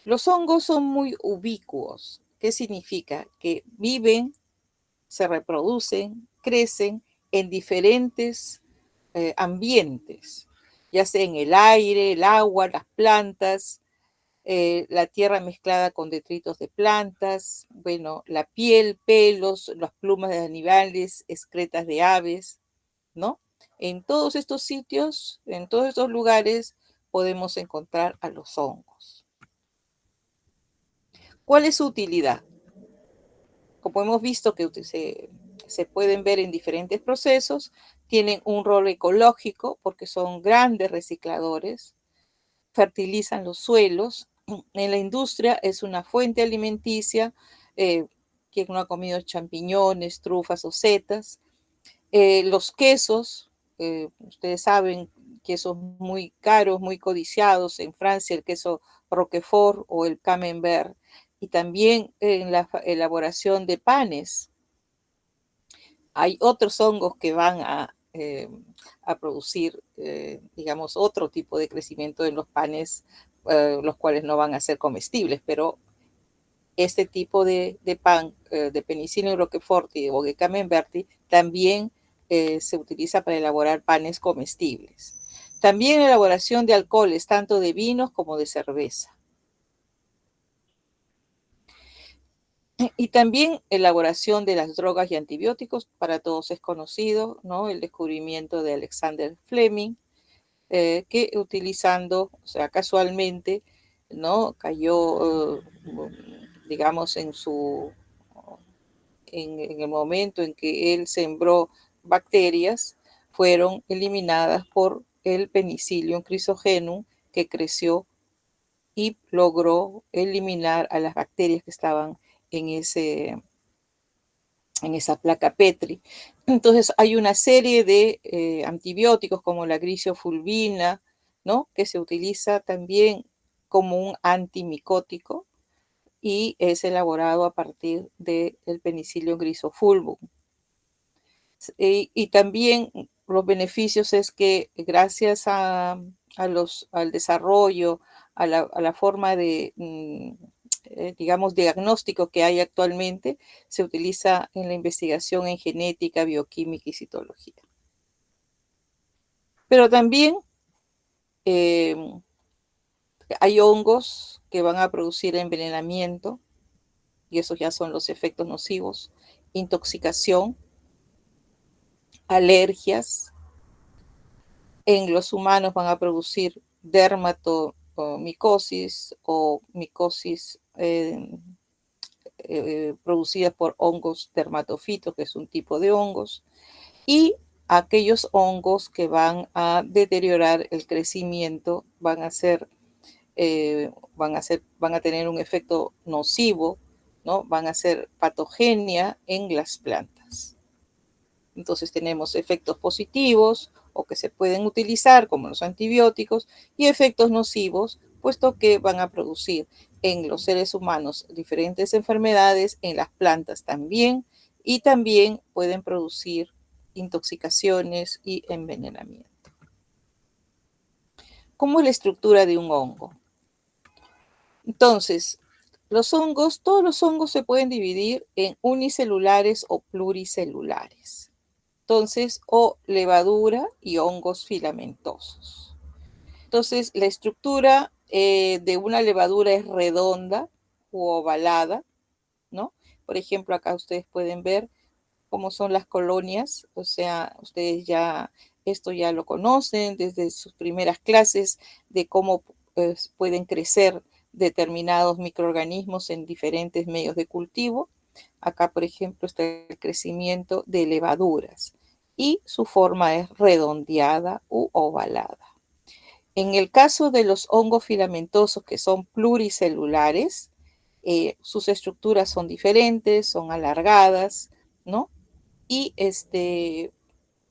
Los hongos son muy ubicuos. ¿Qué significa? Que viven, se reproducen, crecen en diferentes ambientes, ya sea en el aire, el agua, las plantas, la tierra mezclada con detritos de plantas, bueno, la piel, pelos, las plumas de animales, excretas de aves, ¿no? En todos estos sitios, en todos estos lugares, podemos encontrar a los hongos. ¿Cuál es su utilidad? Como hemos visto que se pueden ver en diferentes procesos, tienen un rol ecológico porque son grandes recicladores, fertilizan los suelos. En la industria es una fuente alimenticia. Eh, quien no ha comido champiñones, trufas o setas. Los quesos, ustedes saben, quesos muy caros, muy codiciados en Francia, el queso Roquefort o el Camembert, y también en la elaboración de panes. Hay otros hongos que van a producir, digamos, otro tipo de crecimiento en los panes, los cuales no van a ser comestibles, pero este tipo de pan, de Penicillium roqueforti o de Camemberti, también se utiliza para elaborar panes comestibles. También elaboración de alcoholes, tanto de vinos como de cerveza. Y también elaboración de las drogas y antibióticos, para todos es conocido, ¿no? El descubrimiento de Alexander Fleming, que utilizando, o sea, casualmente, ¿no? Cayó, digamos, en el momento en que él sembró bacterias, fueron eliminadas por el Penicillium crisogenum, que creció y logró eliminar a las bacterias que estaban en esa placa Petri. Entonces hay una serie de antibióticos como la grisofulvina, ¿no? Que se utiliza también como un antimicótico y es elaborado a partir del Penicillium grisofulvum. Y también los beneficios es que gracias al desarrollo, a la forma de, digamos, diagnóstico que hay actualmente, se utiliza en la investigación en genética, bioquímica y citología. Pero también eh, hay hongos que van a producir envenenamiento, y esos ya son los efectos nocivos, intoxicación, alergias. En los humanos van a producir dermatomicosis o micosis producidas por hongos dermatofitos, que es un tipo de hongos, y aquellos hongos que van a deteriorar el crecimiento van a tener un efecto nocivo, ¿no? Van a ser patogenia en las plantas. Entonces tenemos efectos positivos o que se pueden utilizar como los antibióticos y efectos nocivos, puesto que van a producir en los seres humanos diferentes enfermedades, en las plantas también, y también pueden producir intoxicaciones y envenenamiento. ¿Cómo es la estructura de un hongo? Entonces, todos los hongos se pueden dividir en unicelulares o pluricelulares. Entonces, o levadura y hongos filamentosos. Entonces, la estructura de una levadura es redonda u ovalada, ¿no? Por ejemplo, acá ustedes pueden ver cómo son las colonias, o sea, ustedes ya esto ya lo conocen desde sus primeras clases de cómo pueden crecer determinados microorganismos en diferentes medios de cultivo. Acá, por ejemplo, está el crecimiento de levaduras y su forma es redondeada u ovalada. En el caso de los hongos filamentosos que son pluricelulares, sus estructuras son diferentes, son alargadas, ¿no? Y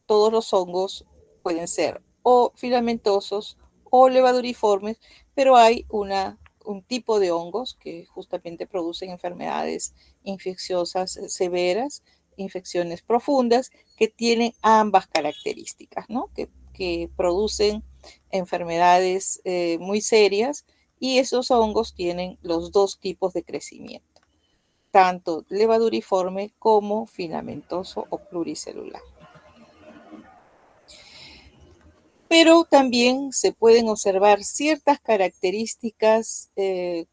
todos los hongos pueden ser o filamentosos o levaduriformes, pero hay un tipo de hongos que justamente producen enfermedades infecciosas severas, infecciones profundas, que tienen ambas características, ¿no? Que producen enfermedades muy serias y esos hongos tienen los dos tipos de crecimiento, tanto levaduriforme como filamentoso o pluricelular. Pero también se pueden observar ciertas características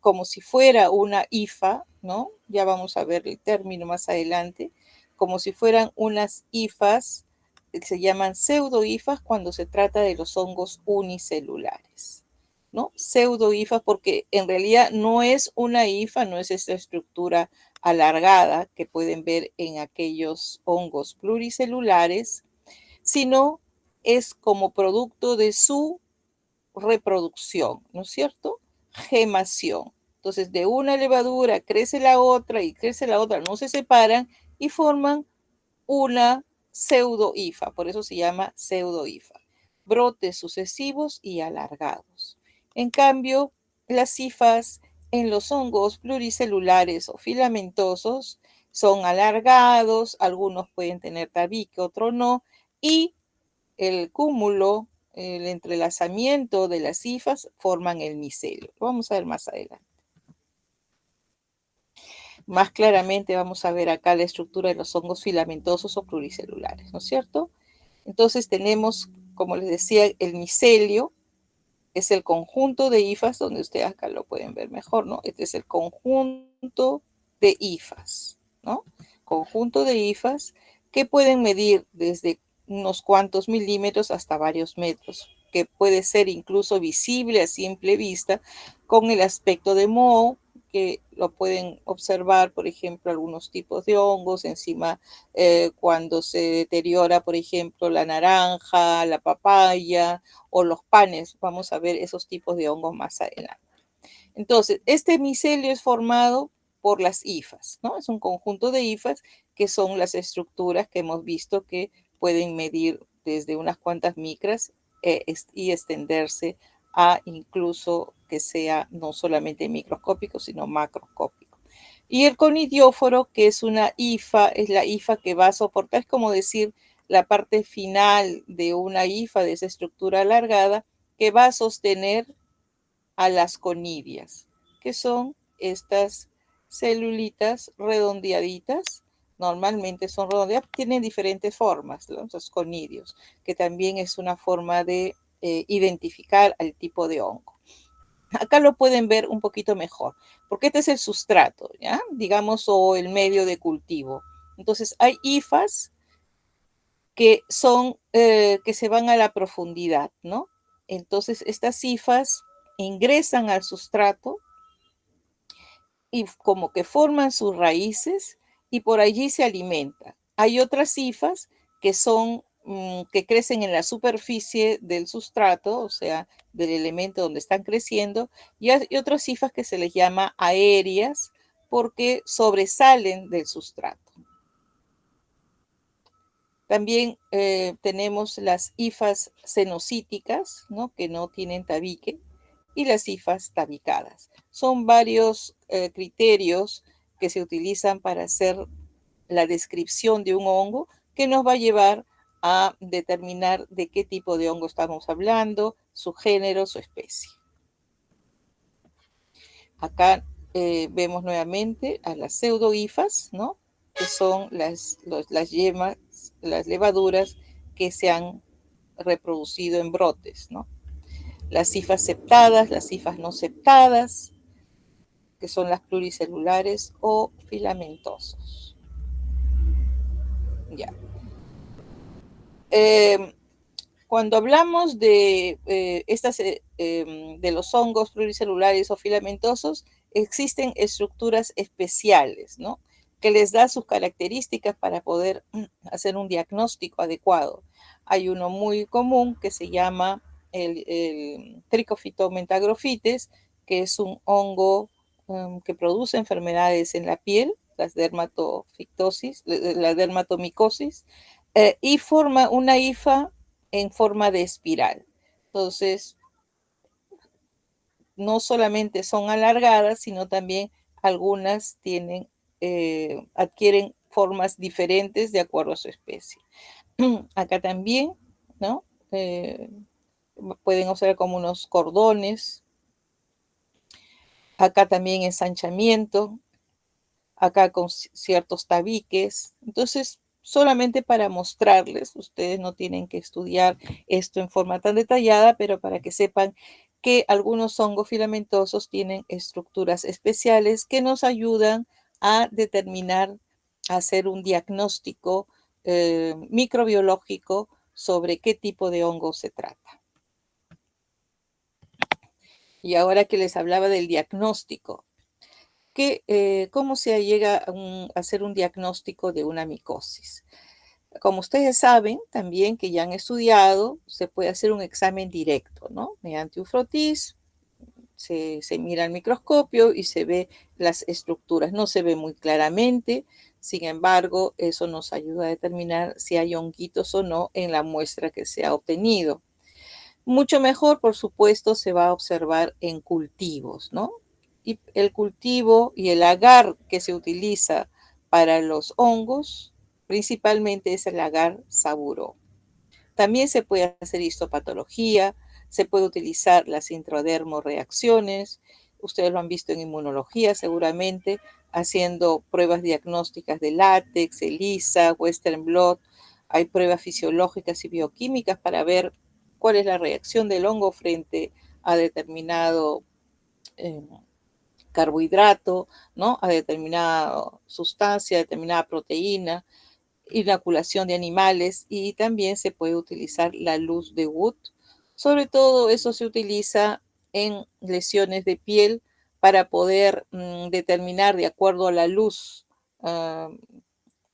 como si fuera una hifa, ¿no? Ya vamos a ver el término más adelante, como si fueran unas hifas que se llaman pseudohifas cuando se trata de los hongos unicelulares, ¿no? Pseudohifas porque en realidad no es una hifa, no es esta estructura alargada que pueden ver en aquellos hongos pluricelulares, sino es como producto de su reproducción, ¿no es cierto? Gemación. Entonces, de una levadura crece la otra y crece la otra, no se separan y forman una pseudo-hifa, por eso se llama pseudo-hifa. Brotes sucesivos y alargados. En cambio, las hifas en los hongos pluricelulares o filamentosos son alargados, algunos pueden tener tabique, otros no, y el cúmulo, el entrelazamiento de las hifas forman el micelio. Lo vamos a ver más adelante. Más claramente vamos a ver acá la estructura de los hongos filamentosos o pluricelulares, ¿no es cierto? Entonces tenemos, como les decía, el micelio, es el conjunto de hifas, donde ustedes acá lo pueden ver mejor, ¿no? Este es el conjunto de hifas, ¿no? Conjunto de hifas que pueden medir desde unos cuantos milímetros hasta varios metros, que puede ser incluso visible a simple vista con el aspecto de moho, que lo pueden observar, por ejemplo, algunos tipos de hongos encima cuando se deteriora, por ejemplo, la naranja, la papaya o los panes. Vamos a ver esos tipos de hongos más adelante. Entonces, este micelio es formado por las hifas, ¿no? Es un conjunto de hifas que son las estructuras que hemos visto que pueden medir desde unas cuantas micras y extenderse a incluso que sea no solamente microscópico, sino macroscópico. Y el conidióforo, que es una hifa, es la hifa que va a soportar, es como decir, la parte final de una hifa, de esa estructura alargada, que va a sostener a las conidias, que son estas celulitas redondeaditas. Normalmente son redondeadas, tienen diferentes formas, ¿no? Los conidios, que también es una forma de identificar al tipo de hongo. Acá lo pueden ver un poquito mejor, porque este es el sustrato, ¿ya? Digamos, o el medio de cultivo. Entonces, hay hifas que son, que se van a la profundidad, ¿no? Entonces, estas hifas ingresan al sustrato y como que forman sus raíces y por allí se alimenta. Hay otras hifas que son que crecen en la superficie del sustrato, o sea, del elemento donde están creciendo, y hay otras hifas que se les llama aéreas porque sobresalen del sustrato. También tenemos las hifas cenocíticas, ¿no? Que no tienen tabique, y las hifas tabicadas. Son varios criterios que se utilizan para hacer la descripción de un hongo que nos va a llevar a determinar de qué tipo de hongo estamos hablando, su género, su especie. Acá vemos nuevamente a las pseudohifas, ¿no? Que son las yemas, las levaduras que se han reproducido en brotes, ¿no? Las hifas septadas, las hifas no septadas, que son las pluricelulares o filamentosos. Ya. Cuando hablamos de de los hongos pluricelulares o filamentosos, existen estructuras especiales, ¿no? Que les da sus características para poder hacer un diagnóstico adecuado. Hay uno muy común que se llama el Trichophytomentagrofites, que es un hongo que produce enfermedades en la piel, las dermatofictosis, la dermatomicosis, y forma una hifa en forma de espiral. Entonces, no solamente son alargadas, sino también algunas tienen, adquieren formas diferentes de acuerdo a su especie. Acá también, ¿no? Pueden observar como unos cordones Acá también ensanchamiento, acá con ciertos tabiques. Entonces, solamente para mostrarles, ustedes no tienen que estudiar esto en forma tan detallada, pero para que sepan que algunos hongos filamentosos tienen estructuras especiales que nos ayudan a determinar, a hacer un diagnóstico microbiológico sobre qué tipo de hongo se trata. Y ahora que les hablaba del diagnóstico, ¿cómo se llega a hacer un diagnóstico de una micosis? Como ustedes saben también que ya han estudiado, se puede hacer un examen directo, ¿no? Mediante un frotis, se mira al microscopio y se ve las estructuras. No se ve muy claramente, sin embargo, eso nos ayuda a determinar si hay honguitos o no en la muestra que se ha obtenido. Mucho mejor, por supuesto, se va a observar en cultivos, ¿no? Y el cultivo y el agar que se utiliza para los hongos, principalmente es el agar Saburo. También se puede hacer histopatología, se puede utilizar las intradermoreacciones, ustedes lo han visto en inmunología seguramente, haciendo pruebas diagnósticas de látex, ELISA, Western blot. Hay pruebas fisiológicas y bioquímicas para ver cuál es la reacción del hongo frente a determinado eh, carbohidrato, ¿no? A determinada sustancia, determinada proteína, inoculación de animales, y también se puede utilizar la luz de Wood. Sobre todo eso se utiliza en lesiones de piel para poder determinar de acuerdo a la luz, uh,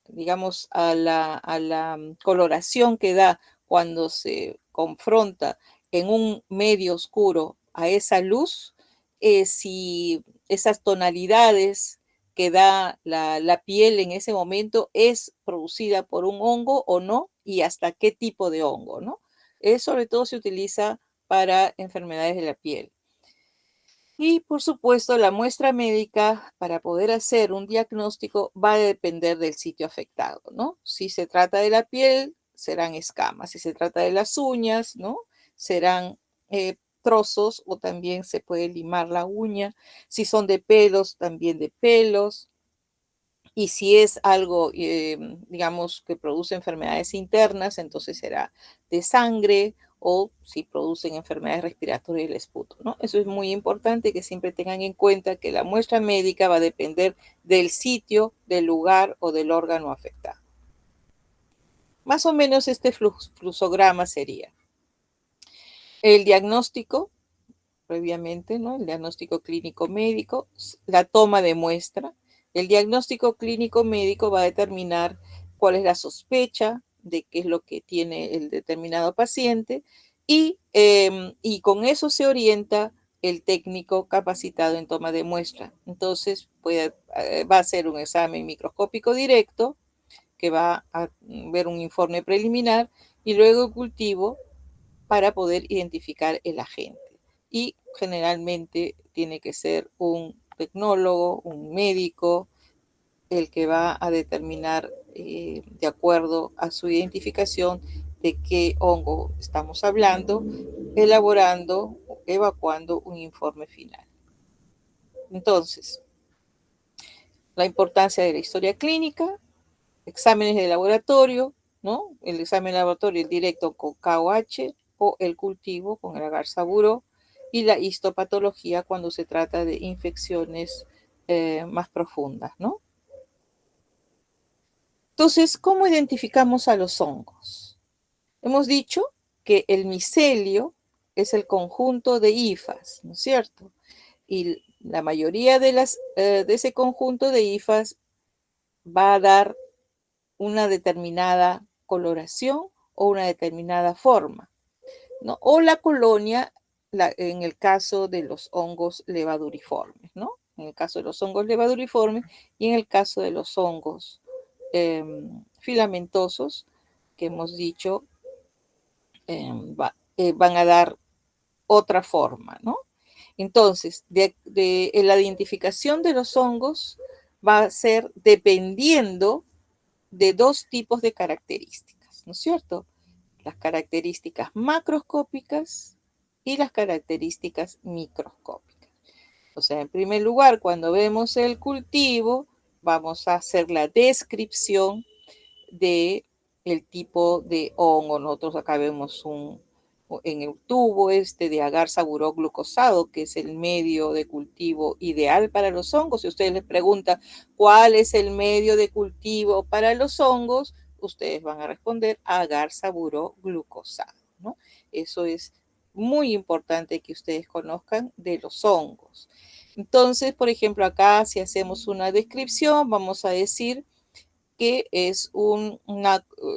digamos, a la coloración que da cuando se confronta en un medio oscuro a esa luz, si esas tonalidades que da la piel en ese momento es producida por un hongo o no, y hasta qué tipo de hongo, ¿no? Sobre todo se utiliza para enfermedades de la piel. Y por supuesto, la muestra médica para poder hacer un diagnóstico va a depender del sitio afectado, ¿no? Si se trata de la piel, serán escamas. Si se trata de las uñas, ¿no? Serán trozos, o también se puede limar la uña. Si son de pelos, también de pelos. Y si es algo, digamos, que produce enfermedades internas, entonces será de sangre, o si producen enfermedades respiratorias del esputo, ¿no? Eso es muy importante, que siempre tengan en cuenta que la muestra médica va a depender del sitio, del lugar o del órgano afectado. Más o menos este fluxograma sería el diagnóstico previamente, ¿no? El diagnóstico clínico médico, la toma de muestra. El diagnóstico clínico médico va a determinar cuál es la sospecha de qué es lo que tiene el determinado paciente, y con eso se orienta el técnico capacitado en toma de muestra. Entonces va a hacer un examen microscópico directo que va a ver un informe preliminar, y luego el cultivo para poder identificar el agente. Y generalmente tiene que ser un tecnólogo, un médico, el que va a determinar, de acuerdo a su identificación, de qué hongo estamos hablando, elaborando, evacuando un informe final. Entonces, la importancia de la historia clínica, exámenes de laboratorio, ¿no? El examen de laboratorio directo con KOH, o el cultivo con el agar Saburo, y la histopatología cuando se trata de infecciones más profundas, ¿no? Entonces, ¿cómo identificamos a los hongos? Hemos dicho que el micelio es el conjunto de hifas, ¿no es cierto? Y la mayoría de ese conjunto de hifas va a dar una determinada coloración o una determinada forma, ¿no? O la colonia, en el caso de los hongos levaduriformes, ¿no? En el caso de los hongos levaduriformes, y en el caso de los hongos filamentosos, que hemos dicho, van a dar otra forma, ¿no? Entonces, la identificación de los hongos va a ser dependiendo de dos tipos de características, ¿no es cierto? Las características macroscópicas y las características microscópicas. O sea, en primer lugar, cuando vemos el cultivo, vamos a hacer la descripción de el tipo de hongo. Nosotros acá vemos en el tubo este de agar saburó glucosado, que es el medio de cultivo ideal para los hongos. Si ustedes les preguntan cuál es el medio de cultivo para los hongos, ustedes van a responder agar saburó glucosado, ¿no? Eso es muy importante que ustedes conozcan de los hongos. Entonces, por ejemplo, acá si hacemos una descripción, vamos a decir que es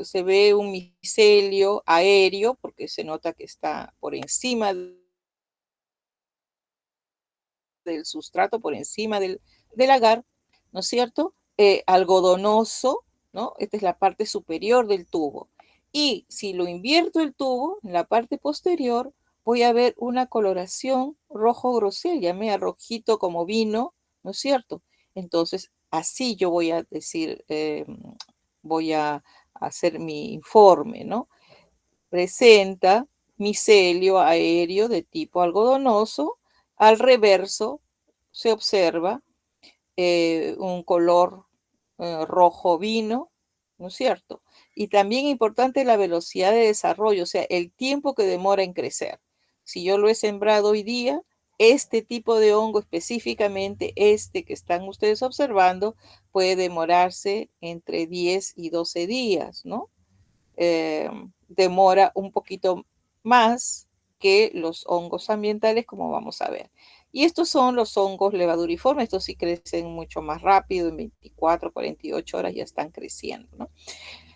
se ve un micelio aéreo porque se nota que está por encima del sustrato, por encima del agar, ¿no es cierto? Algodonoso, ¿no? Esta es la parte superior del tubo. Y si lo invierto el tubo, en la parte posterior, voy a ver una coloración rojo grosel, llamé rojito como vino, ¿no es cierto? Entonces, así yo voy a decir, voy a hacer mi informe, ¿no? Presenta micelio aéreo de tipo algodonoso. Al reverso se observa un color rojo vino, ¿no es cierto? Y también importante la velocidad de desarrollo, o sea, el tiempo que demora en crecer. Si yo lo he sembrado hoy día, este tipo de hongo, específicamente este que están ustedes observando, puede demorarse entre 10 y 12 días, ¿no? Demora un poquito más que los hongos ambientales, como vamos a ver. Y estos son los hongos levaduriformes, estos sí crecen mucho más rápido, en 24, 48 horas ya están creciendo, ¿no?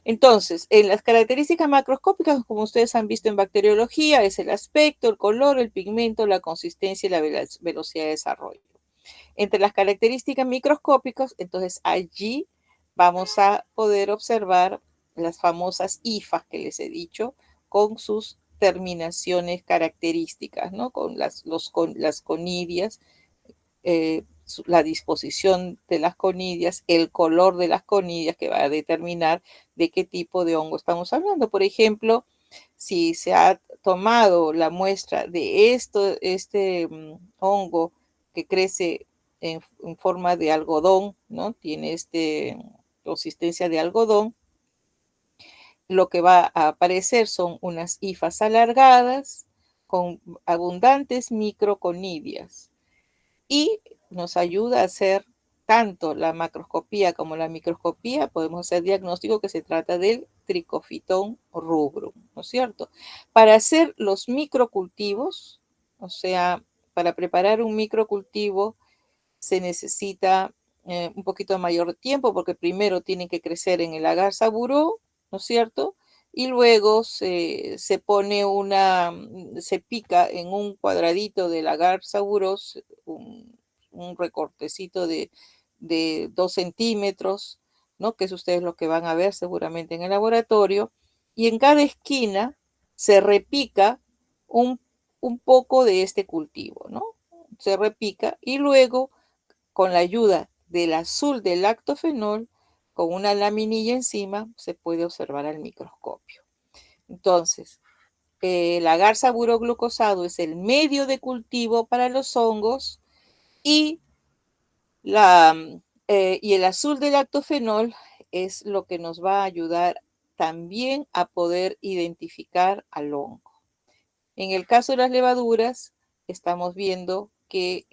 Entonces, en las características macroscópicas, como ustedes han visto en bacteriología, es el aspecto, el color, el pigmento, la consistencia y la velocidad de desarrollo. Entre las características microscópicas, entonces allí vamos a poder observar las famosas hifas que les he dicho con sus terminaciones características, ¿no? Con las conidias, la disposición de las conidias, el color de las conidias que va a determinar de qué tipo de hongo estamos hablando. Por ejemplo, si se ha tomado la muestra de este hongo que crece en forma de algodón, ¿no? Tiene consistencia de algodón, lo que va a aparecer son unas hifas alargadas con abundantes microconidias y nos ayuda a hacer tanto la macroscopía como la microscopía, podemos hacer diagnóstico que se trata del Trichophyton rubrum, ¿no es cierto? Para hacer los microcultivos, o sea, para preparar un microcultivo se necesita un poquito mayor tiempo porque primero tienen que crecer en el agar saburó, ¿no es cierto? Y luego se pone se pica en un cuadradito del agar saburó, un recortecito de 2 centímetros, ¿no? Que es ustedes lo que van a ver seguramente en el laboratorio. Y en cada esquina se repica un, un poco de este cultivo, ¿no? Se repica y luego con la ayuda del azul del lactofenol, con una laminilla encima, se puede observar al microscopio. Entonces, el agar saburoglucosado es el medio de cultivo para los hongos y, y el azul del lactofenol es lo que nos va a ayudar también a poder identificar al hongo. En el caso de las levaduras, estamos viendo que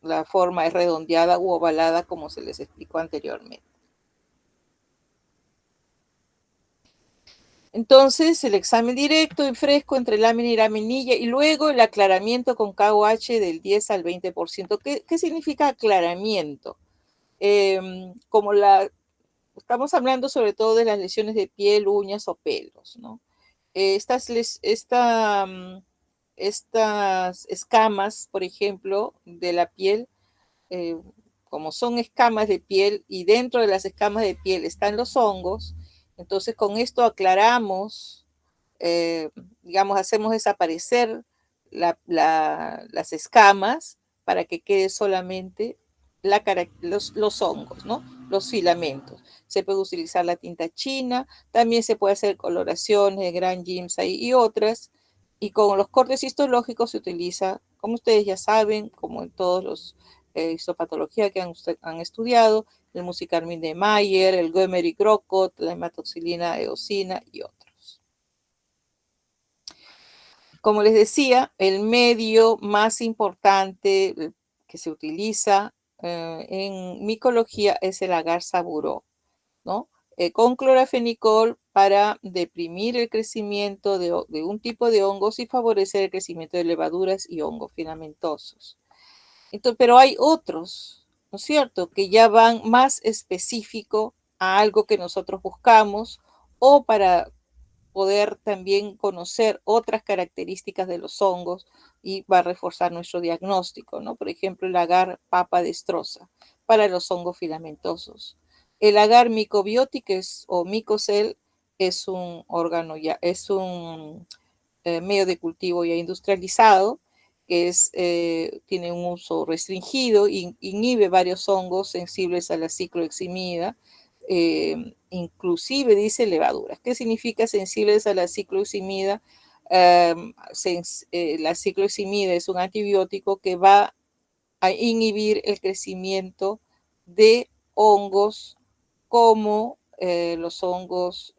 la forma es redondeada u ovalada, como se les explicó anteriormente. Entonces, el examen directo en fresco entre lámina y laminilla y luego el aclaramiento con KOH del 10 al 20%. ¿Qué significa aclaramiento? Como estamos hablando sobre todo de las lesiones de piel, uñas o pelos, ¿no? Estas escamas, por ejemplo, de la piel, eh, como son escamas de piel y dentro de las escamas de piel están los hongos, entonces con esto aclaramos, eh, digamos, hacemos desaparecer las escamas para que quede solamente los hongos, ¿no? Los filamentos. Se puede utilizar la tinta china, también se puede hacer coloraciones de Gran Giemsa y otras, y con los cortes histológicos se utiliza como ustedes ya saben, como en todos los histopatología que han estudiado, el musicarmín de Mayer, el Goemery-Grocott, la hematoxilina eosina y otros. Como les decía, el medio más importante que se utiliza en micología es el agar saburó, ¿no? Con clorafenicol para deprimir el crecimiento de un tipo de hongos y favorecer el crecimiento de levaduras y hongos filamentosos. Entonces, pero hay otros, ¿no es cierto?, que ya van más específico a algo que nosotros buscamos o para poder también conocer otras características de los hongos y va a reforzar nuestro diagnóstico, ¿no? Por ejemplo, el agar papa destroza para los hongos filamentosos. El agar micobiotics o micocel es un órgano ya, es un medio de cultivo ya industrializado que tiene un uso restringido y inhibe varios hongos sensibles a la cicloheximida, inclusive dice levaduras. ¿Qué significa sensibles a la cicloheximida? La cicloheximida es un antibiótico que va a inhibir el crecimiento de hongos como los hongos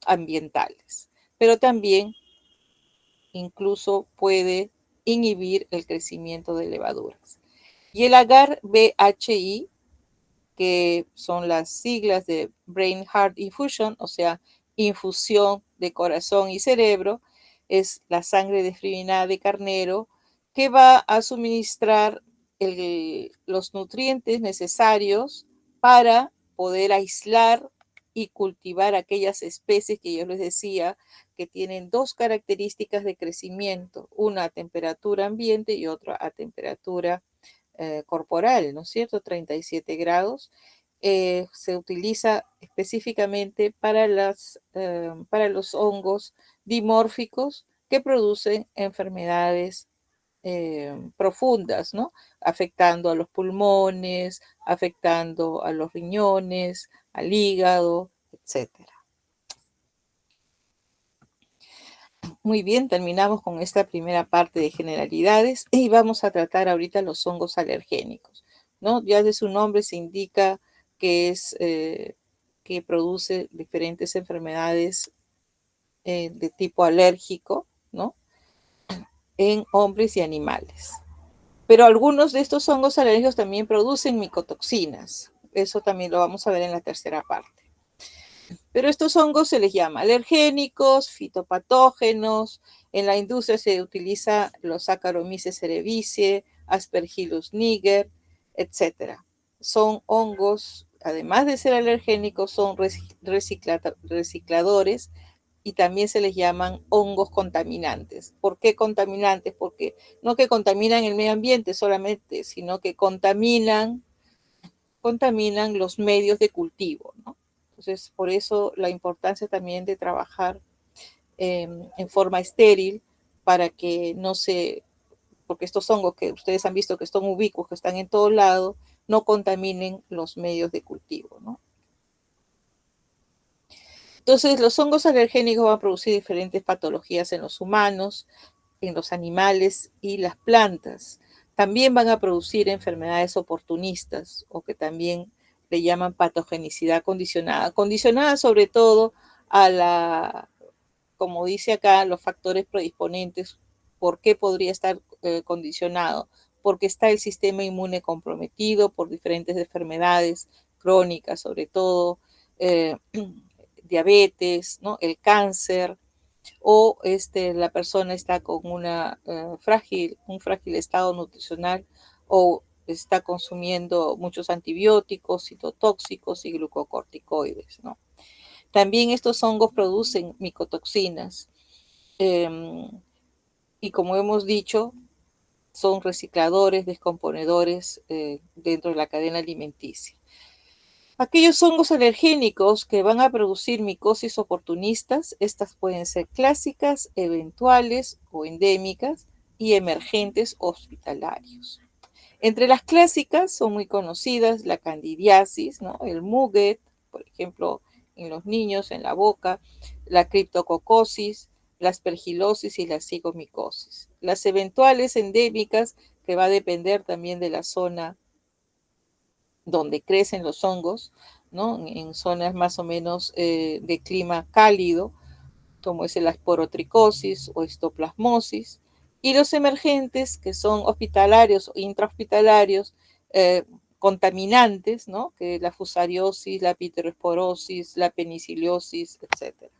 ambientales, pero también incluso puede inhibir el crecimiento de levaduras. Y el agar BHI, que son las siglas de Brain Heart Infusion, o sea, infusión de corazón y cerebro, es la sangre desfibrinada de carnero que va a suministrar los nutrientes necesarios para poder aislar y cultivar aquellas especies que yo les decía que tienen dos características de crecimiento, una a temperatura ambiente y otra a temperatura corporal, ¿no es cierto? 37 grados. Se utiliza específicamente para los hongos dimórficos que producen enfermedades profundas, ¿no? Afectando a los pulmones, afectando a los riñones, al hígado, etcétera. Muy bien, terminamos con esta primera parte de generalidades y vamos a tratar ahorita los hongos alergénicos, ¿no? Ya de su nombre se indica que que produce diferentes enfermedades de tipo alérgico, ¿no? En hombres y animales. Pero algunos de estos hongos alérgicos también producen micotoxinas. Eso también lo vamos a ver en la tercera parte. Pero estos hongos se les llama alergénicos, fitopatógenos. En la industria se utiliza los Saccharomyces cerevisiae, Aspergillus niger, etc. Son hongos, además de ser alergénicos, son recicladores y también se les llaman hongos contaminantes. ¿Por qué contaminantes? Porque no que contaminan el medio ambiente solamente, sino que contaminan los medios de cultivo, ¿no? Entonces, por eso la importancia también de trabajar en forma estéril para que no se, porque estos hongos que ustedes han visto que son ubicuos, que están en todo lado, no contaminen los medios de cultivo, ¿no? Entonces, los hongos alergénicos van a producir diferentes patologías en los humanos, en los animales y las plantas. También van a producir enfermedades oportunistas o que también le llaman patogenicidad condicionada. Condicionada sobre todo a como dice acá, los factores predisponentes. ¿Por qué podría estar condicionado? Porque está el sistema inmune comprometido por diferentes enfermedades crónicas, sobre todo diabetes, ¿no? El cáncer, o la persona está con un frágil estado nutricional o está consumiendo muchos antibióticos, citotóxicos y glucocorticoides, ¿no? También estos hongos producen micotoxinas y como hemos dicho, son recicladores, descomponedores dentro de la cadena alimenticia. Aquellos hongos alergénicos que van a producir micosis oportunistas, estas pueden ser clásicas, eventuales o endémicas y emergentes hospitalarios. Entre las clásicas son muy conocidas la candidiasis, ¿no? El muguet, por ejemplo, en los niños, en la boca, la criptococosis, la aspergilosis y la cigomicosis. Las eventuales endémicas, que va a depender también de la zona donde crecen los hongos, ¿no? En zonas más o menos de clima cálido, como es la esporotricosis o histoplasmosis, y los emergentes, que son hospitalarios o intrahospitalarios, contaminantes, ¿no? Que la fusariosis, la piterosporosis, la peniciliosis, etc.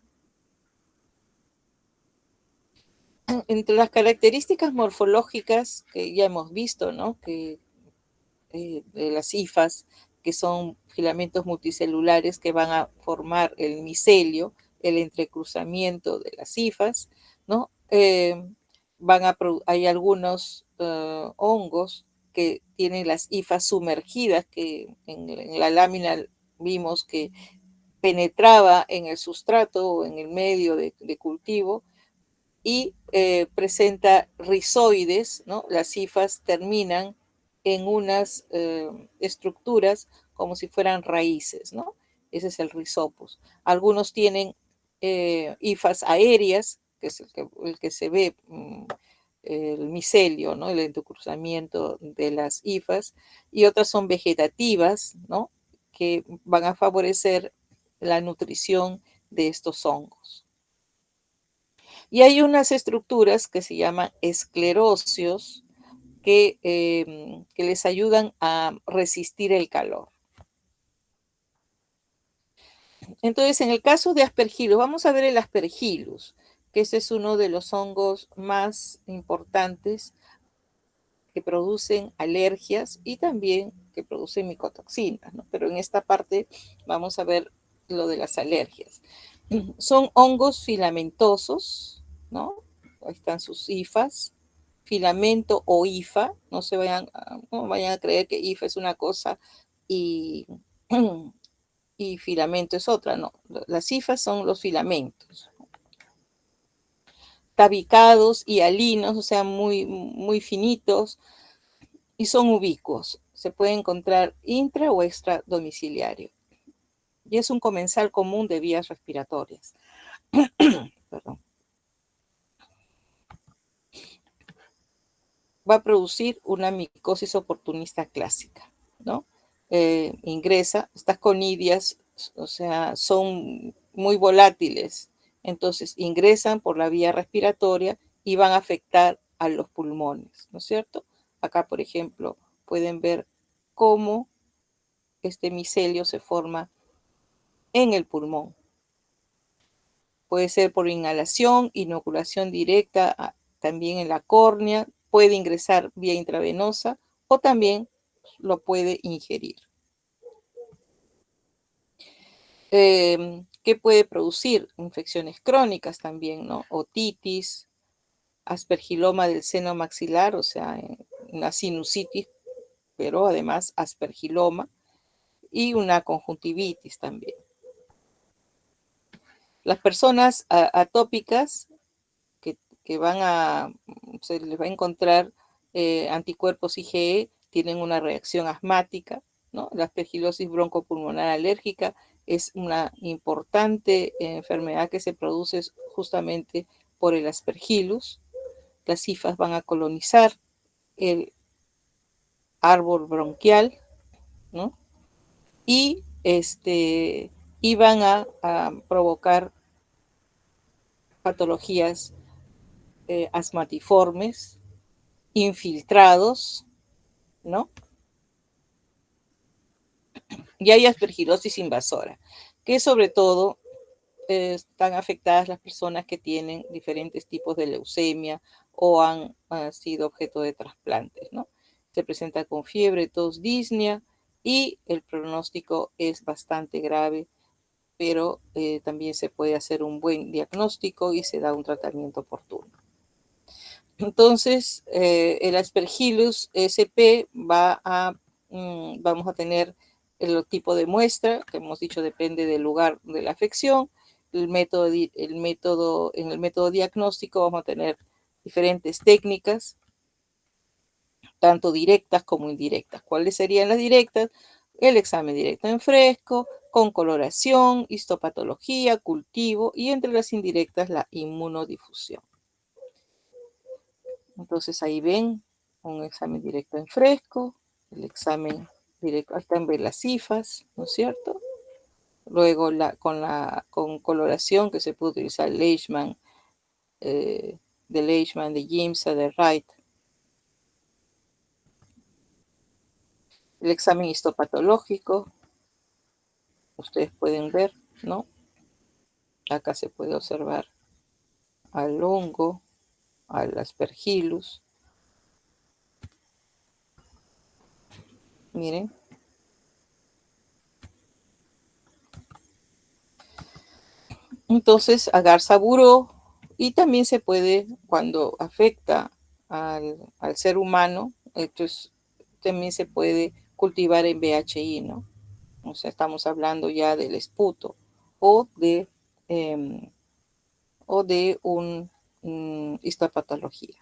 Entre las características morfológicas que ya hemos visto, ¿no? Que de las hifas, que son filamentos multicelulares que van a formar el micelio, el entrecruzamiento de las hifas, ¿no? Hay algunos hongos que tienen las hifas sumergidas, que en la lámina vimos que penetraba en el sustrato o en el medio de cultivo y presenta rizoides, ¿no? Las hifas terminan en unas estructuras como si fueran raíces, ¿no? Ese es el rizopus. Algunos tienen hifas aéreas, que es el que se ve, el micelio, ¿no? El entrecruzamiento de las hifas, y otras son vegetativas, ¿no? Que van a favorecer la nutrición de estos hongos. Y hay unas estructuras que se llaman esclerosios que les ayudan a resistir el calor. Entonces, en el caso de aspergillus, vamos a ver el aspergillus, que ese es uno de los hongos más importantes que producen alergias y también que producen micotoxinas, ¿no? Pero en esta parte vamos a ver lo de las alergias. Son hongos filamentosos, ¿no? Ahí están sus hifas, filamento o hifa, no vayan a creer que hifa es una cosa y, y filamento es otra, no. Las hifas son los filamentos. Tabicados y alinos, o sea, muy, muy finitos, y son ubicuos. Se puede encontrar intra o extra domiciliario. Y es un comensal común de vías respiratorias. Perdón. Va a producir una micosis oportunista clásica, ¿no? Ingresa, estas conidias, o sea, son muy volátiles, entonces ingresan por la vía respiratoria y van a afectar a los pulmones, ¿no es cierto? Acá, por ejemplo, pueden ver cómo este micelio se forma en el pulmón. Puede ser por inhalación, inoculación directa, también en la córnea, puede ingresar vía intravenosa o también lo puede ingerir. ¿Qué puede producir? Infecciones crónicas también, ¿no? Otitis, aspergiloma del seno maxilar, o sea, una sinusitis, pero además aspergiloma, y una conjuntivitis también. Las personas atópicas que se les va a encontrar anticuerpos IgE, tienen una reacción asmática, ¿no? La aspergilosis broncopulmonar alérgica es una importante enfermedad que se produce justamente por el aspergillus. Las hifas van a colonizar el árbol bronquial, ¿no? Y, y van a provocar patologías asmatiformes, infiltrados, ¿no? Y hay aspergilosis invasora, que sobre todo están afectadas las personas que tienen diferentes tipos de leucemia o han sido objeto de trasplantes, ¿no? Se presenta con fiebre, tos, disnea y el pronóstico es bastante grave, pero también se puede hacer un buen diagnóstico y se da un tratamiento oportuno. Entonces, el Aspergillus SP vamos a tener el tipo de muestra, que hemos dicho depende del lugar de la afección. En el método diagnóstico vamos a tener diferentes técnicas, tanto directas como indirectas. ¿Cuáles serían las directas? El examen directo en fresco, con coloración, histopatología, cultivo y entre las indirectas la inmunodifusión. Entonces ahí ven un examen directo en fresco, el examen directo, ahí están ver las cifras, ¿no es cierto? Luego con coloración que se puede utilizar Leishman, de Leishman, de Giemsa, de Wright. El examen histopatológico, ustedes pueden ver, ¿no? Acá se puede observar al hongo, al aspergillus. Miren. Entonces, agar saburó y también se puede, cuando afecta al ser humano, entonces también se puede cultivar en VHI, ¿no? O sea, estamos hablando ya del esputo o de, em, un histopatología.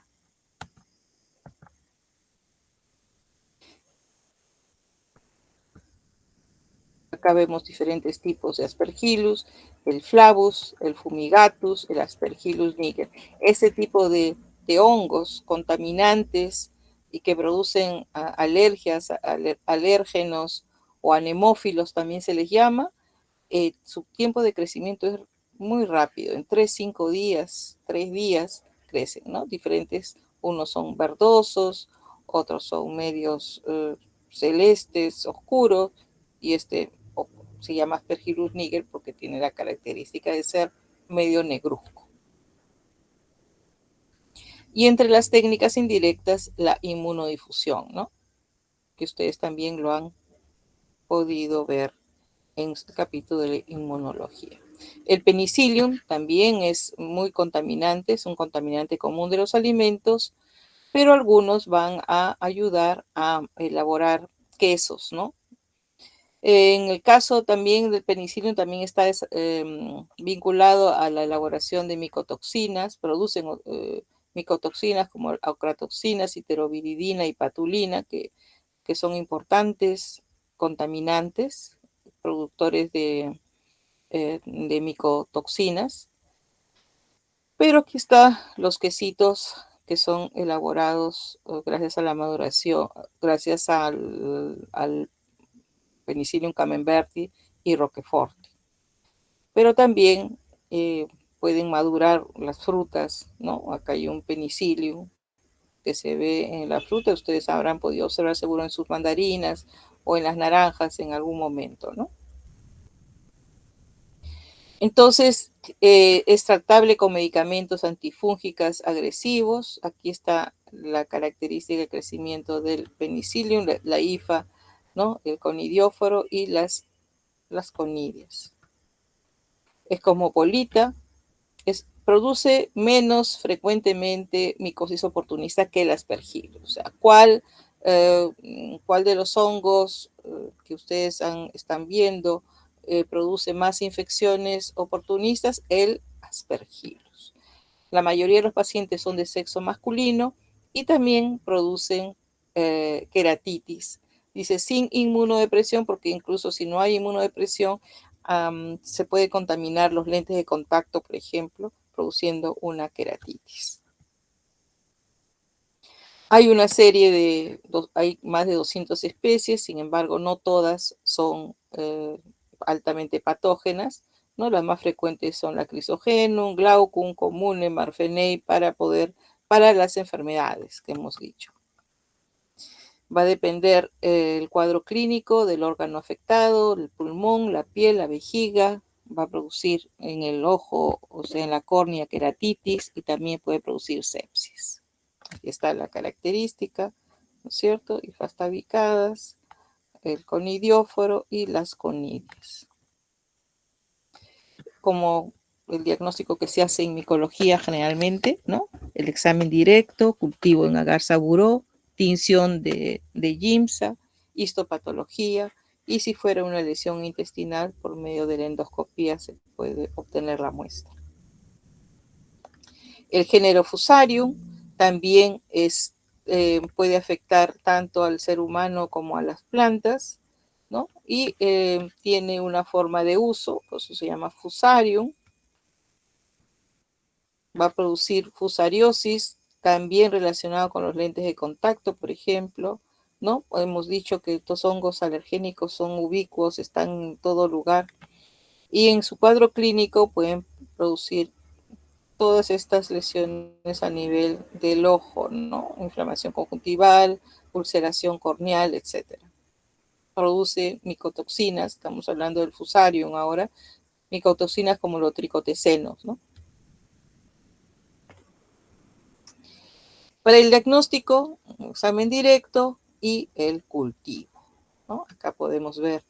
Acá vemos diferentes tipos de aspergillus, el flavus, el fumigatus, el aspergillus niger. Ese tipo de hongos contaminantes y que producen alergias, alérgenos o anemófilos también se les llama, su tiempo de crecimiento es muy rápido, en 3 días crecen, ¿no? Diferentes, unos son verdosos, otros son medios celestes, oscuros, y se llama Aspergillus niger porque tiene la característica de ser medio negruzco. Y entre las técnicas indirectas, la inmunodifusión, ¿no? Que ustedes también lo han podido ver en el capítulo de inmunología. El penicillium también es muy contaminante, es un contaminante común de los alimentos, pero algunos van a ayudar a elaborar quesos, ¿no? En el caso también del penicillium también está vinculado a la elaboración de micotoxinas, producen micotoxinas como ocratoxinas, iteroviridina y patulina, que son importantes contaminantes, productores de micotoxinas. Pero aquí están los quesitos que son elaborados gracias a la maduración, gracias al Penicillium camemberti y Roquefort. Pero también pueden madurar las frutas, ¿no? Acá hay un Penicillium que se ve en la fruta, ustedes habrán podido observar seguro en sus mandarinas o en las naranjas en algún momento, ¿no? Entonces, es tratable con medicamentos antifúngicos agresivos. Aquí está la característica de crecimiento del penicillium, la hifa, ¿no? El conidióforo y las conidias. Es cosmopolita, produce menos frecuentemente micosis oportunista que el aspergillus. O sea, ¿cuál de los hongos que ustedes están viendo produce más infecciones oportunistas? El aspergillus. La mayoría de los pacientes son de sexo masculino y también producen queratitis. Dice sin inmunodepresión, porque incluso si no hay inmunodepresión, se puede contaminar los lentes de contacto, por ejemplo, produciendo una queratitis. Hay una serie hay más de 200 especies, sin embargo, no todas son altamente patógenas, ¿no? Las más frecuentes son la Chrysogenum, Glaucum, Comune, Marfenei, para las enfermedades que hemos dicho. Va a depender el cuadro clínico del órgano afectado, el pulmón, la piel, la vejiga, va a producir en el ojo, o sea, en la córnea, queratitis y también puede producir sepsis. Aquí está la característica, ¿no es cierto? Hifas tabicadas, el conidióforo y las conidias. Como el diagnóstico que se hace en micología generalmente, ¿no? El examen directo, cultivo en agar saburó, tinción de Giemsa, histopatología, y si fuera una lesión intestinal, por medio de la endoscopía se puede obtener la muestra. El género Fusarium también puede afectar tanto al ser humano como a las plantas, ¿no? Y tiene una forma de uso, por eso se llama fusarium. Va a producir fusariosis, también relacionado con los lentes de contacto, por ejemplo, ¿no? Hemos dicho que estos hongos alergénicos son ubicuos, están en todo lugar, y en su cuadro clínico pueden producir todas estas lesiones a nivel del ojo, ¿no? Inflamación conjuntival, ulceración corneal, etcétera. Produce micotoxinas, estamos hablando del fusarium ahora, micotoxinas como los tricotecenos, ¿no? Para el diagnóstico, un examen directo y el cultivo, ¿no? Acá podemos ver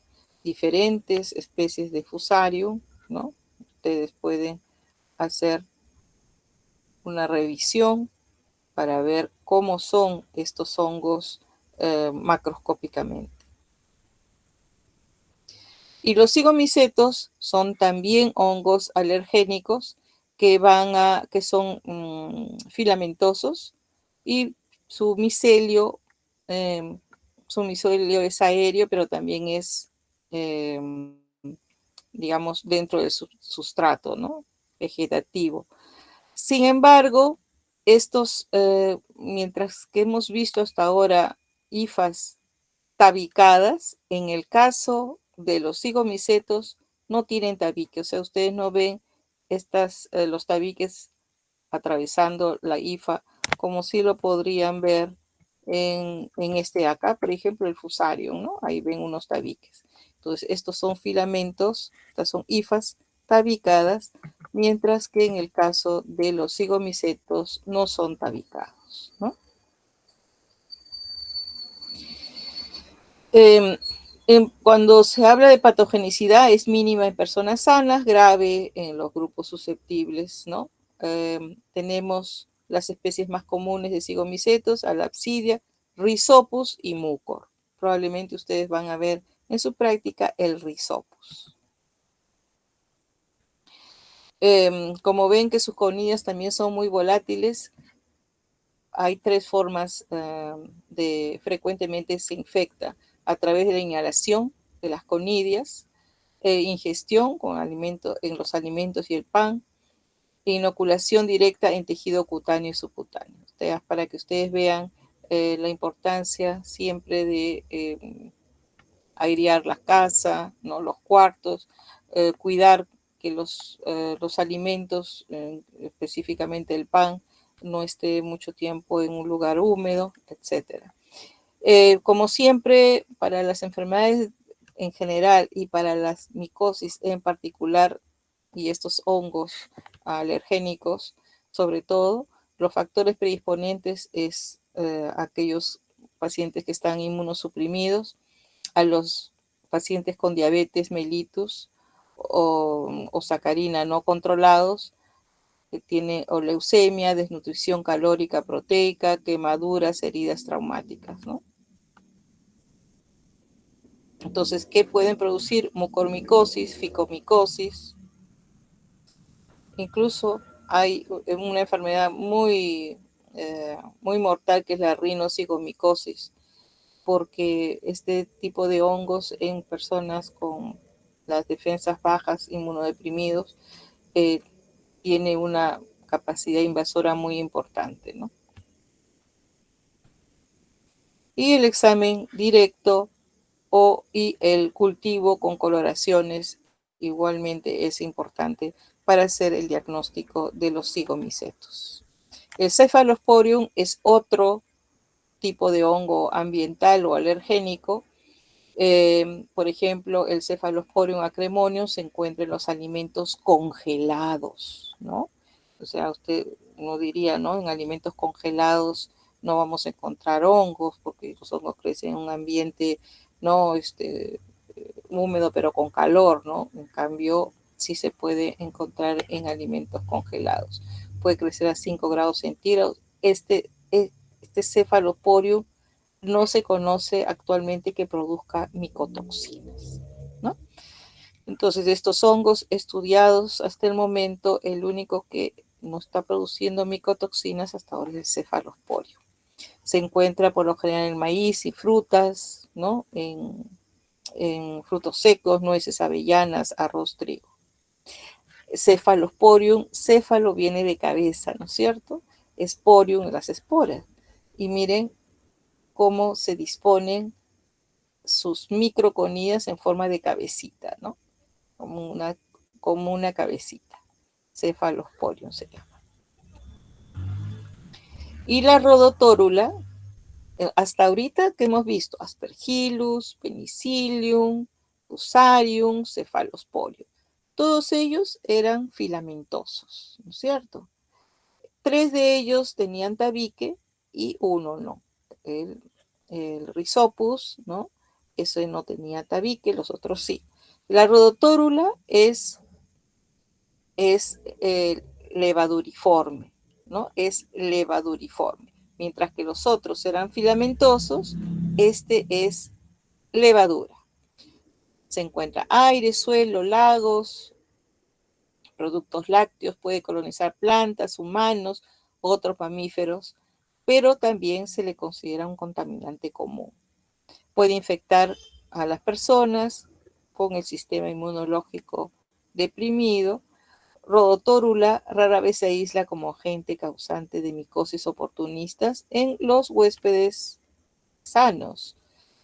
diferentes especies de fusarium, ¿no? Ustedes pueden hacer una revisión para ver cómo son estos hongos macroscópicamente. Y los cigomicetos son también hongos alergénicos que son filamentosos, y su micelio, eh, su micelio es aéreo, pero también es, eh, digamos, dentro del sustrato, ¿no? Vegetativo. Sin embargo, mientras que hemos visto hasta ahora hifas tabicadas, en el caso de los cigomicetos no tienen tabique, o sea, ustedes no ven los tabiques atravesando la hifa como si lo podrían ver en este acá, por ejemplo, el fusarium, ¿no? Ahí ven unos tabiques. Entonces, estos son filamentos, estas son hifas tabicadas, mientras que en el caso de los cigomicetos no son tabicados, ¿no? Eh, Cuando se habla de patogenicidad es mínima en personas sanas, grave en los grupos susceptibles, ¿no? Tenemos las especies más comunes de cigomicetos, Alapsidia, Rhizopus y Mucor. Probablemente ustedes van a ver en su práctica el Rhizopus. Como ven que sus conidias también son muy volátiles, hay tres formas frecuentemente se infecta: a través de la inhalación de las conidias, ingestión en los alimentos y el pan, e inoculación directa en tejido cutáneo y subcutáneo. Para que ustedes vean la importancia siempre de airear la casa, ¿no? Los cuartos, cuidar que los alimentos, específicamente el pan, no esté mucho tiempo en un lugar húmedo, etcétera. Como siempre, para las enfermedades en general y para las micosis en particular, y estos hongos alergénicos, sobre todo, los factores predisponentes es aquellos pacientes que están inmunosuprimidos, a los pacientes con diabetes mellitus o sacarina no controlados, que tiene o leucemia, desnutrición calórica proteica, quemaduras, heridas traumáticas, ¿no? Entonces, ¿qué pueden producir? Mucormicosis, ficomicosis. Incluso hay una enfermedad muy mortal que es la rinocigomicosis, porque este tipo de hongos en personas con las defensas bajas, inmunodeprimidos, tiene una capacidad invasora muy importante, ¿no? Y el examen directo y el cultivo con coloraciones igualmente es importante para hacer el diagnóstico de los cigomicetos. El Cephalosporium es otro tipo de hongo ambiental o alergénico. Por ejemplo, el Cephalosporium acremonium se encuentra en los alimentos congelados, ¿no? O sea, uno diría, ¿no? En alimentos congelados no vamos a encontrar hongos, porque los hongos crecen en un ambiente, ¿no? Húmedo pero con calor, ¿no? En cambio, sí se puede encontrar en alimentos congelados. Puede crecer a 5 grados centígrados. Este Cephalosporium no se conoce actualmente que produzca micotoxinas, ¿no? Entonces, de estos hongos estudiados hasta el momento, el único que no está produciendo micotoxinas hasta ahora es el Cephalosporium. Se encuentra por lo general en maíz y frutas, ¿no? en frutos secos, nueces, avellanas, arroz, trigo. Cephalosporium, céfalo viene de cabeza, ¿no es cierto? Sporium, las esporas. Y miren cómo se disponen sus microconías en forma de cabecita, ¿no? Como una cabecita. Cephalosporium se llama. Y la rodotórula, hasta ahorita que hemos visto Aspergillus, Penicillium, Fusarium, Cephalosporium. Todos ellos eran filamentosos, ¿no es cierto? 3 de ellos tenían tabique y uno no. El Rhizopus, ¿no? Ese no tenía tabique, los otros sí. La rodotórula es levaduriforme, ¿no? Es levaduriforme. Mientras que los otros eran filamentosos, este es levadura. Se encuentra aire, suelo, lagos, productos lácteos, puede colonizar plantas, humanos, otros mamíferos, pero también se le considera un contaminante común. Puede infectar a las personas con el sistema inmunológico deprimido. Rodotórula rara vez se aísla como agente causante de micosis oportunistas en los huéspedes sanos,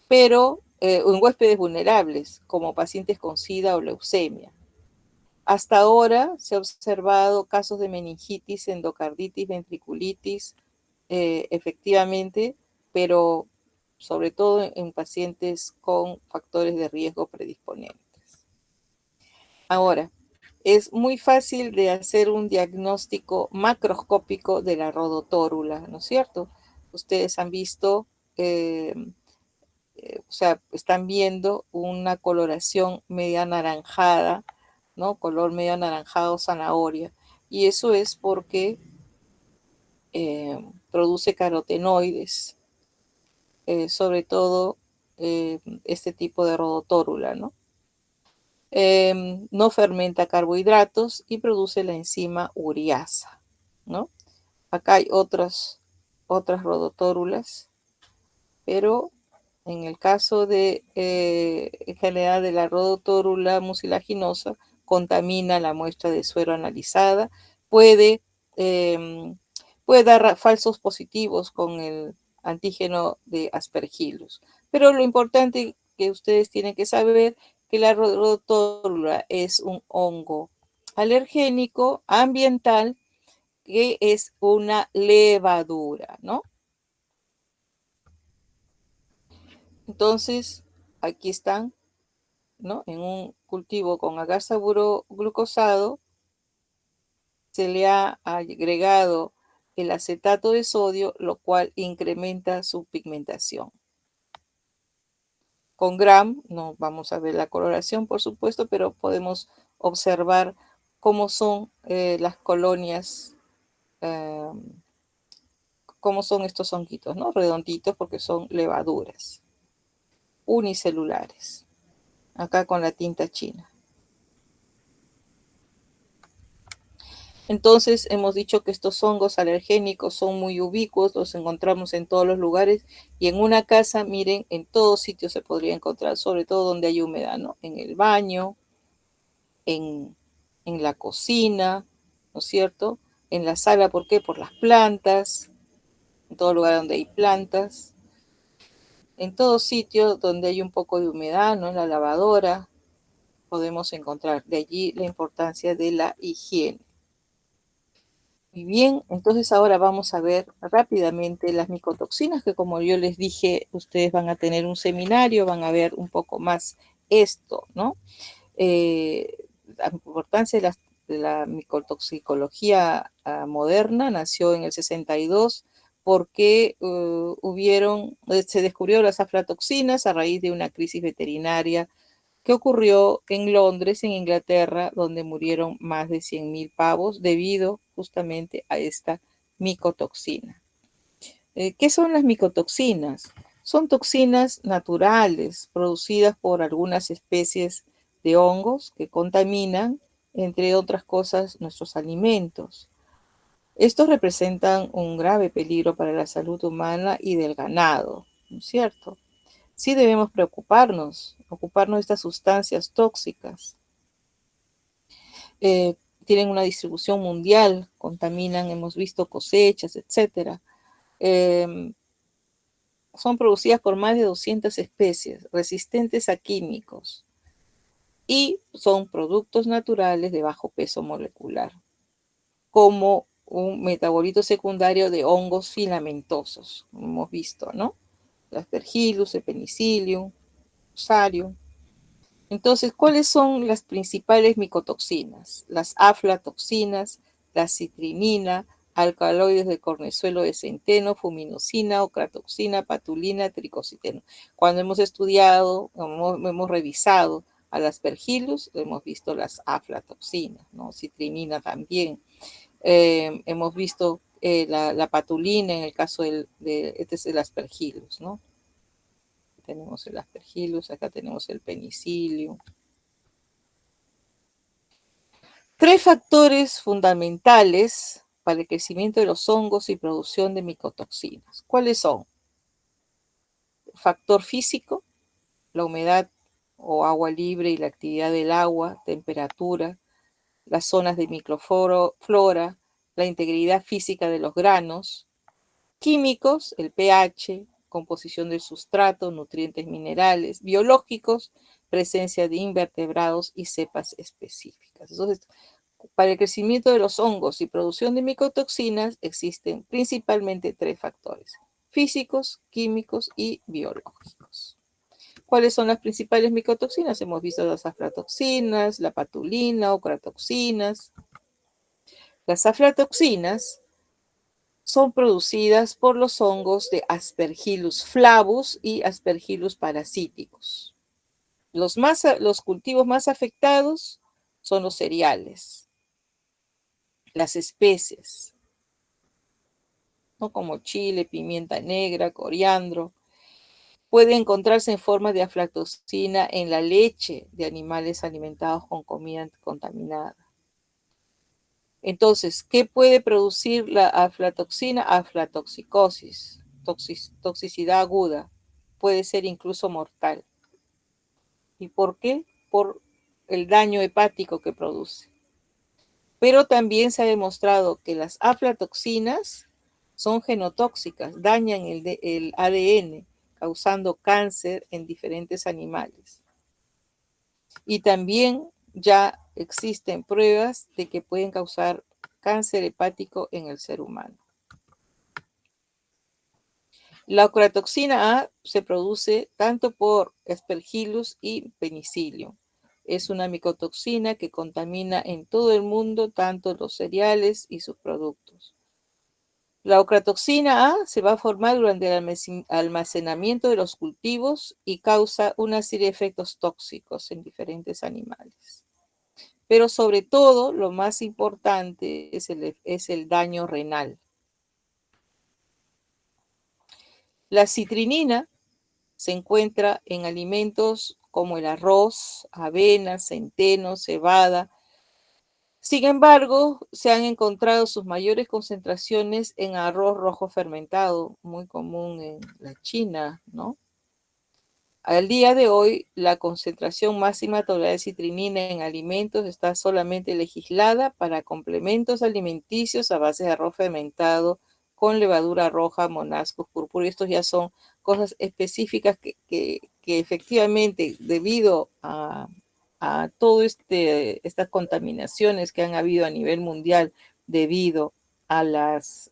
pero en huéspedes vulnerables, como pacientes con SIDA o leucemia. Hasta ahora se han observado casos de meningitis, endocarditis, ventriculitis, efectivamente, pero sobre todo en pacientes con factores de riesgo predisponentes. Ahora, es muy fácil de hacer un diagnóstico macroscópico de la rodotórula, ¿no es cierto? Ustedes han visto, o sea, están viendo una coloración media anaranjada, ¿no? Color medio anaranjado, zanahoria. Y eso es porque produce carotenoides, sobre todo este tipo de rodotórula, ¿no? No fermenta carbohidratos y produce la enzima ureasa, ¿no? Acá hay otras rodotórulas, pero en el caso de, en general, de la rodotórula mucilaginosa, contamina la muestra de suero analizada, puede, eh, puede dar falsos positivos con el antígeno de Aspergillus. Pero lo importante que ustedes tienen que saber que la rodotórula es un hongo alergénico ambiental que es una levadura, ¿no? Entonces, aquí están, ¿no? En un cultivo con agar saburo glucosado, se le ha agregado el acetato de sodio, lo cual incrementa su pigmentación. Con Gram, no vamos a ver la coloración, por supuesto, pero podemos observar cómo son las colonias, eh, cómo son estos honguitos, ¿no? Redonditos porque son levaduras unicelulares. Acá con la tinta china. Entonces hemos dicho que estos hongos alergénicos son muy ubicuos, los encontramos en todos los lugares y en una casa, miren, en todos sitios se podría encontrar, sobre todo donde hay humedad, ¿no? En el baño, en, en la cocina, ¿no es cierto? En la sala, ¿por qué? Por las plantas, en todo lugar donde hay plantas, en todo sitio donde hay un poco de humedad, ¿no? En la lavadora podemos encontrar. De allí la importancia de la higiene. Muy bien, entonces ahora vamos a ver rápidamente las micotoxinas, que como yo les dije, ustedes van a tener un seminario, van a ver un poco más esto, ¿no? La importancia de la micotoxicología moderna nació en el 62 porque se descubrieron las aflatoxinas a raíz de una crisis veterinaria que ocurrió en Londres, en Inglaterra, donde murieron más de 100.000 pavos debido justamente a esta micotoxina. ¿Qué son las micotoxinas? Son toxinas naturales producidas por algunas especies de hongos que contaminan, entre otras cosas, nuestros alimentos. Estos representan un grave peligro para la salud humana y del ganado, ¿no es cierto? Sí debemos ocuparnos de estas sustancias tóxicas. Eh, Tienen una distribución mundial, contaminan, hemos visto cosechas, etcétera. Eh, Son producidas por más de 200 especies, resistentes a químicos y son productos naturales de bajo peso molecular, como un metabolito secundario de hongos filamentosos, como hemos visto, ¿no? El Aspergillus, el Penicillium, Fusarium. Entonces, ¿cuáles son las principales micotoxinas? Las aflatoxinas, la citrinina, alcaloides de cornezuelo de centeno, fuminosina, ocratoxina, patulina, tricositeno. Cuando hemos estudiado, hemos revisado a las Aspergillus, hemos visto las aflatoxinas, ¿no? Citrinina también. Hemos visto la patulina en el caso este es el Aspergillus, ¿no? Tenemos el Aspergillus, acá tenemos el Penicillium. Tres factores fundamentales para el crecimiento de los hongos y producción de micotoxinas. ¿Cuáles son? Factor físico, la humedad o agua libre y la actividad del agua, temperatura, las zonas de microflora, la integridad física de los granos. Químicos, el pH, composición del sustrato, nutrientes minerales. Biológicos, presencia de invertebrados y cepas específicas. Entonces, para el crecimiento de los hongos y producción de micotoxinas existen principalmente tres factores: físicos, químicos y biológicos. ¿Cuáles son las principales micotoxinas? Hemos visto las aflatoxinas, la patulina, ocratoxinas. Las aflatoxinas son producidas por los hongos de Aspergillus flavus y Aspergillus parasiticus. Los cultivos más afectados son los cereales, las especies, ¿no? Como chile, pimienta negra, coriandro. Puede encontrarse en forma de aflatoxina en la leche de animales alimentados con comida contaminada. Entonces, ¿qué puede producir la aflatoxina? Aflatoxicosis, toxicidad aguda, puede ser incluso mortal. ¿Y por qué? Por el daño hepático que produce. Pero también se ha demostrado que las aflatoxinas son genotóxicas, dañan el ADN, causando cáncer en diferentes animales. Y también ya existen pruebas de que pueden causar cáncer hepático en el ser humano. La ocratoxina A se produce tanto por Aspergillus y Penicillium. Es una micotoxina que contamina en todo el mundo tanto los cereales y sus productos. La ocratoxina A se va a formar durante el almacenamiento de los cultivos y causa una serie de efectos tóxicos en diferentes animales. Pero sobre todo, lo más importante es el daño renal. La citrinina se encuentra en alimentos como el arroz, avena, centeno, cebada. Sin embargo, se han encontrado sus mayores concentraciones en arroz rojo fermentado, muy común en la China, ¿no? Al día de hoy, la concentración máxima tolerada de citrinina en alimentos está solamente legislada para complementos alimenticios a base de arroz fermentado con levadura roja, monascos, púrpura. Estos ya son cosas específicas que efectivamente, debido a todas estas contaminaciones que han habido a nivel mundial debido a las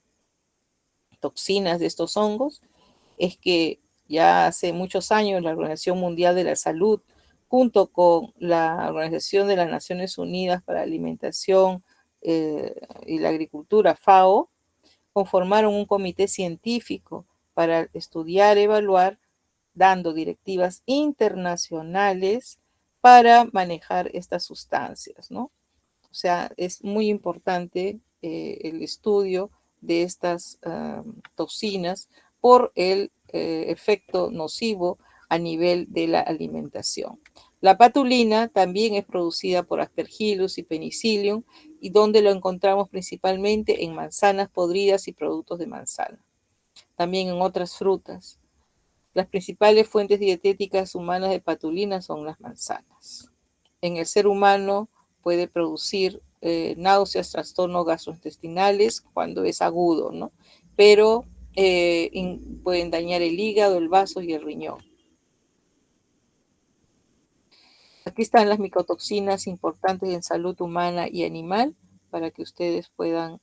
toxinas de estos hongos, es que ya hace muchos años la Organización Mundial de la Salud, junto con la Organización de las Naciones Unidas para la Alimentación y la Agricultura, FAO, conformaron un comité científico para estudiar, evaluar, dando directivas internacionales para manejar estas sustancias, ¿no? O sea, es muy importante el estudio de estas toxinas por el efecto nocivo a nivel de la alimentación. La patulina también es producida por Aspergillus y Penicillium, y donde lo encontramos principalmente en manzanas podridas y productos de manzana. También en otras frutas. Las principales fuentes dietéticas humanas de patulina son las manzanas. En el ser humano puede producir náuseas, trastornos gastrointestinales cuando es agudo, ¿no? Pero pueden dañar el hígado, el vaso y el riñón. Aquí están las micotoxinas importantes en salud humana y animal para que ustedes puedan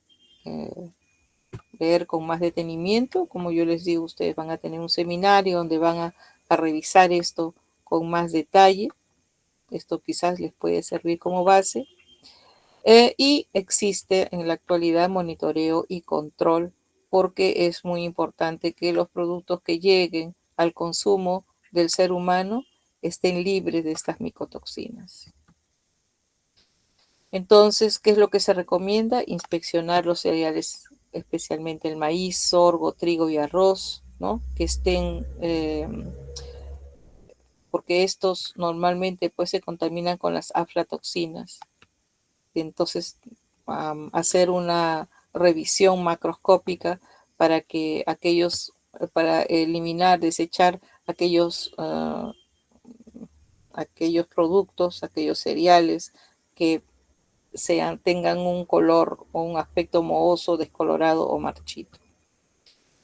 ver con más detenimiento. Como yo les digo, ustedes van a tener un seminario donde van a revisar esto con más detalle. Esto quizás les puede servir como base. Y existe en la actualidad monitoreo y control porque es muy importante que los productos que lleguen al consumo del ser humano estén libres de estas micotoxinas. Entonces, ¿qué es lo que se recomienda? Inspeccionar los cereales, especialmente el maíz, sorgo, trigo y arroz, ¿no? Que estén, porque estos normalmente pues se contaminan con las aflatoxinas. Entonces, hacer una revisión macroscópica para que para eliminar, desechar aquellos productos, aquellos cereales que tengan un color o un aspecto mohoso, descolorado o marchito.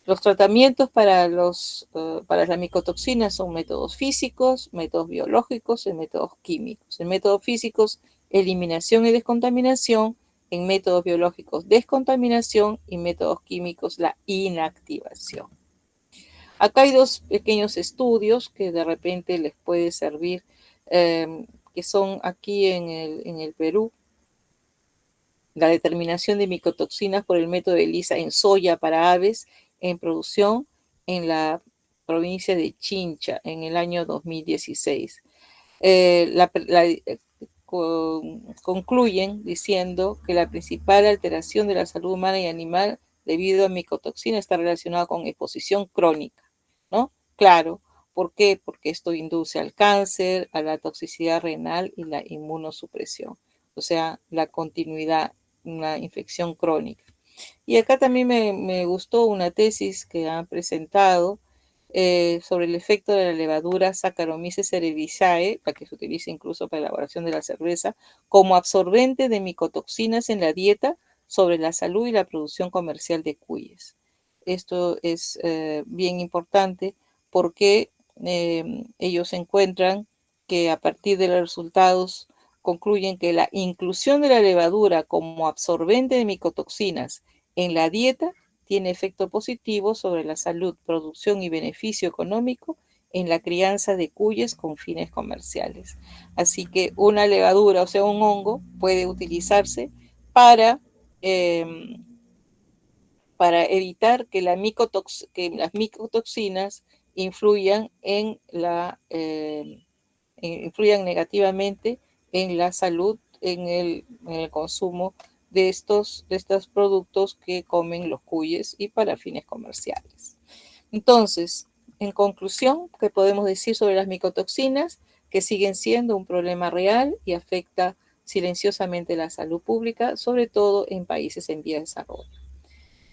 Los tratamientos para las micotoxinas son métodos físicos, métodos biológicos y métodos químicos. En métodos físicos, eliminación y descontaminación. En métodos biológicos, descontaminación. Y métodos químicos, la inactivación. Acá hay dos pequeños estudios que de repente les puede servir, que son aquí en el Perú. La determinación de micotoxinas por el método de ELISA en soya para aves en producción en la provincia de Chincha en el año 2016. Concluyen diciendo que la principal alteración de la salud humana y animal debido a micotoxina está relacionada con exposición crónica, ¿no? Claro, ¿por qué? Porque esto induce al cáncer, a la toxicidad renal y la inmunosupresión, o sea, la continuidad, una infección crónica. Y acá también me gustó una tesis que han presentado sobre el efecto de la levadura Saccharomyces cerevisiae, la que se utiliza incluso para la elaboración de la cerveza, como absorbente de micotoxinas en la dieta sobre la salud y la producción comercial de cuyes. Esto es bien importante porque ellos encuentran que a partir de los resultados concluyen que la inclusión de la levadura como absorbente de micotoxinas en la dieta tiene efecto positivo sobre la salud, producción y beneficio económico en la crianza de cuyes con fines comerciales. Así que una levadura, o sea, un hongo, puede utilizarse para, eh, para evitar que las micotoxinas influyan influyan negativamente en la salud, en el consumo de estos productos que comen los cuyes y para fines comerciales. Entonces, en conclusión, ¿qué podemos decir sobre las micotoxinas? Que siguen siendo un problema real y afecta silenciosamente la salud pública, sobre todo en países en vía de desarrollo.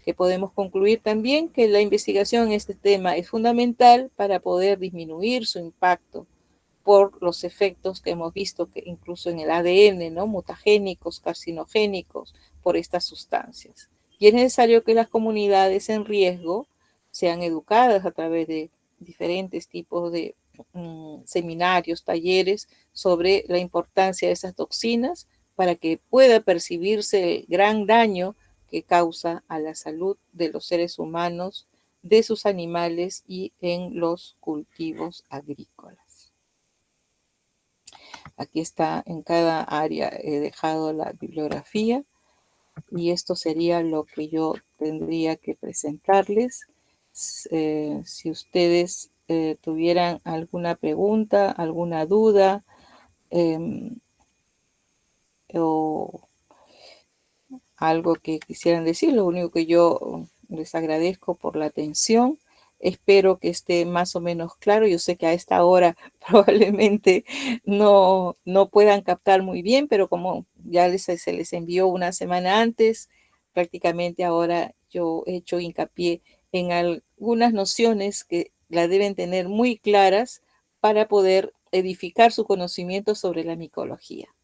Que podemos concluir también que la investigación en este tema es fundamental para poder disminuir su impacto por los efectos que hemos visto que incluso en el ADN, ¿no? Mutagénicos, carcinogénicos, por estas sustancias. Y es necesario que las comunidades en riesgo sean educadas a través de diferentes tipos de seminarios, talleres sobre la importancia de esas toxinas para que pueda percibirse el gran daño que causa a la salud de los seres humanos, de sus animales y en los cultivos agrícolas. Aquí está, en cada área he dejado la bibliografía y esto sería lo que yo tendría que presentarles. Si ustedes tuvieran alguna pregunta, alguna duda o algo que quisieran decir, lo único que yo les agradezco por la atención. Espero que esté más o menos claro. Yo sé que a esta hora probablemente no puedan captar muy bien, pero como ya se les envió una semana antes, prácticamente ahora yo he hecho hincapié en algunas nociones que las deben tener muy claras para poder edificar su conocimiento sobre la micología.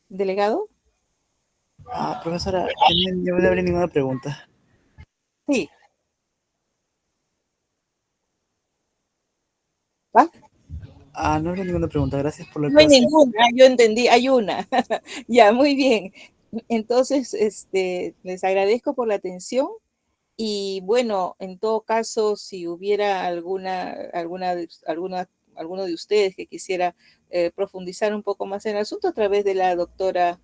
¿Delegado? Profesora, yo no habré ninguna pregunta. Sí. ¿Va? No habré ninguna pregunta. Gracias por la No hay clase. ninguna, yo entendí, hay una. Ya, muy bien. Entonces, les agradezco por la atención y bueno, en todo caso, si hubiera alguno de ustedes que quisiera profundizar un poco más en el asunto a través de la doctora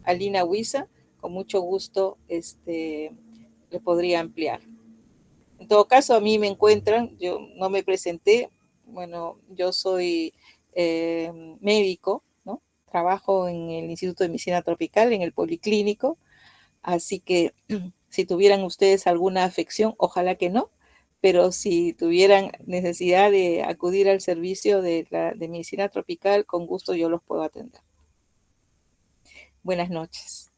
Alina Huiza, con mucho gusto le podría ampliar. En todo caso, a mí me encuentran, yo no me presenté, bueno, yo soy médico, ¿no? Trabajo en el Instituto de Medicina Tropical, en el Policlínico, así que si tuvieran ustedes alguna afección, ojalá que no, pero si tuvieran necesidad de acudir al servicio de medicina tropical, con gusto yo los puedo atender. Buenas noches.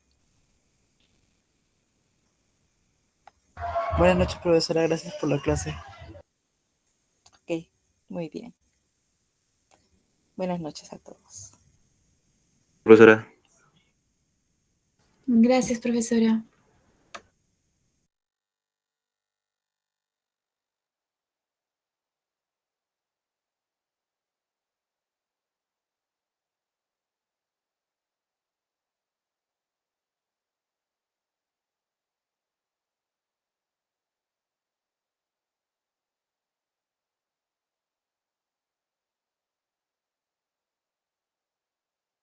Buenas noches, profesora. Gracias por la clase. Ok, muy bien. Buenas noches a todos. Profesora. Gracias, profesora.